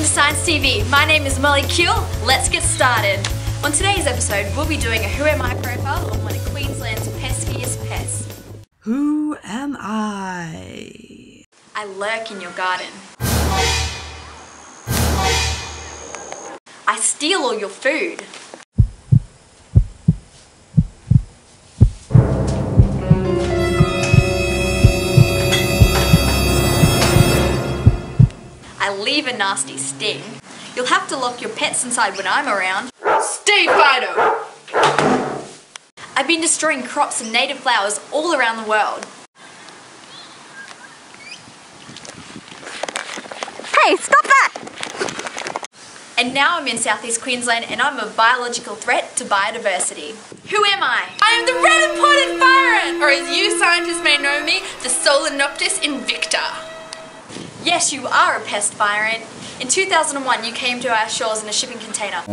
Science TV. My name is Molly Kuehl. Let's get started. On today's episode, we'll be doing a Who Am I profile on one of Queensland's peskiest pests. Who am I? I lurk in your garden. I steal all your food. I leave a nasty sting. You'll have to lock your pets inside when I'm around. Stay Fido! I've been destroying crops and native flowers all around the world. Hey, stop that! And now I'm in southeast Queensland and I'm a biological threat to biodiversity. Who am I? I am the red imported fire ant, or as you scientists may know me, the Solenopsis invicta. Yes, you are a pest fire ant. In 2001, you came to our shores in a shipping container.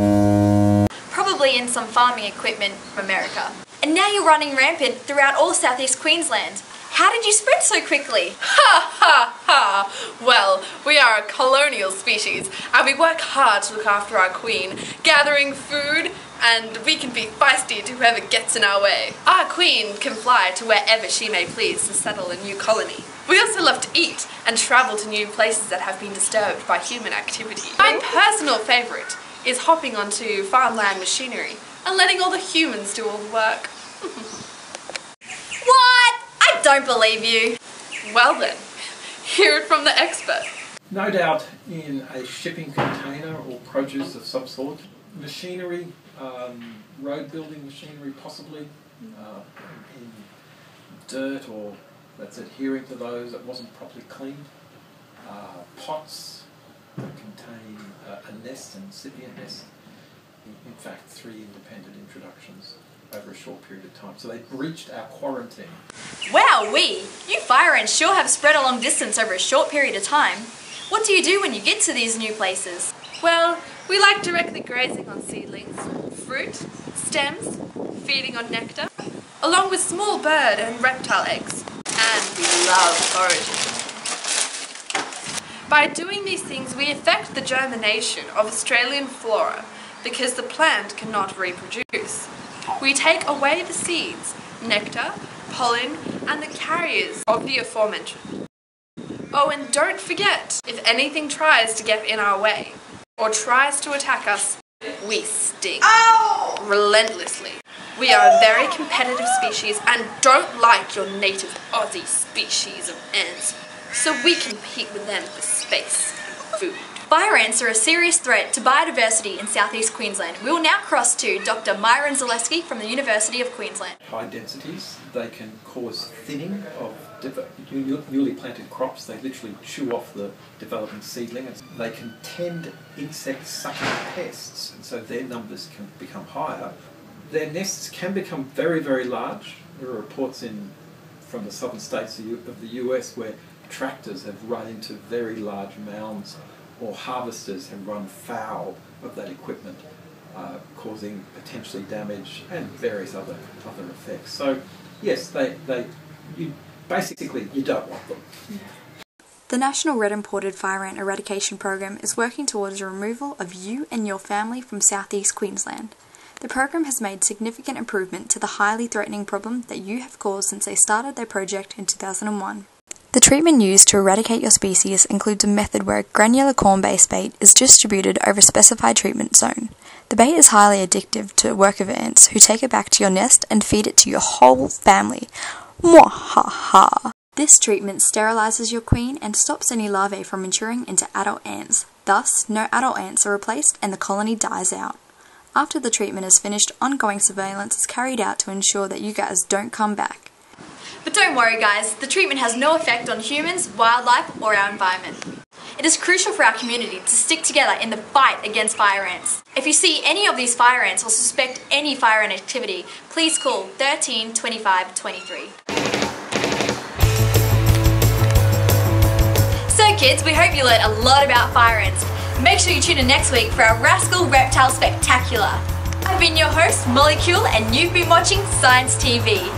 Probably in some farming equipment from America. And now you're running rampant throughout all southeast Queensland. How did you spread so quickly? Ha ha ha! Well, we are a colonial species, and we work hard to look after our queen, gathering food, and we can be feisty to whoever gets in our way. Our queen can fly to wherever she may please to settle a new colony. We also love to eat and travel to new places that have been disturbed by human activity. My personal favourite is hopping onto farmland machinery and letting all the humans do all the work. What? I don't believe you. Well then, hear it from the expert. No doubt in a shipping container or produce of some sort. Machinery, road building machinery possibly, in dirt or that's adhering to those that wasn't properly cleaned. Pots that contain a nest and incipient nest. In fact, 3 independent introductions over a short period of time. So they breached our quarantine. Wowee! You fire ants sure have spread a long distance over a short period of time. What do you do when you get to these new places? Well, we like directly grazing on seedlings, fruit, stems, feeding on nectar, along with small bird and reptile eggs. And we love foraging. By doing these things, we affect the germination of Australian flora because the plant cannot reproduce. We take away the seeds, nectar, pollen, and the carriers of the aforementioned. Oh, and don't forget, if anything tries to get in our way or tries to attack us, we sting relentlessly. We are a very competitive species and don't like your native Aussie species of ants, so we compete with them for space and food. Fire ants are a serious threat to biodiversity in southeast Queensland. We will now cross to Dr. Myron Zaleski from the University of Queensland. High densities, they can cause thinning of newly planted crops. They literally chew off the developing seedling. They can tend insect-sucking pests, and so their numbers can become higher. Their nests can become very, very large. There are reports from the southern states of the US where tractors have run into very large mounds, or harvesters have run foul of that equipment, causing potentially damage and various other effects. So yes, you don't want them. The National Red Imported Fire Ant Eradication Program is working towards the removal of you and your family from southeast Queensland. The program has made significant improvement to the highly threatening problem that you have caused since they started their project in 2001. The treatment used to eradicate your species includes a method where a granular corn-based bait is distributed over a specified treatment zone. The bait is highly addictive to worker ants who take it back to your nest and feed it to your whole family. Mwahaha! This treatment sterilizes your queen and stops any larvae from maturing into adult ants. Thus, no adult ants are replaced and the colony dies out. After the treatment is finished, ongoing surveillance is carried out to ensure that you guys don't come back. But don't worry guys, the treatment has no effect on humans, wildlife or our environment. It is crucial for our community to stick together in the fight against fire ants. If you see any of these fire ants or suspect any fire ant activity, please call 13 25 23. So kids, we hope you learned a lot about fire ants. Make sure you tune in next week for our Rascal Reptile Spectacular. I've been your host, Molly Kuehl, and you've been watching Science TV.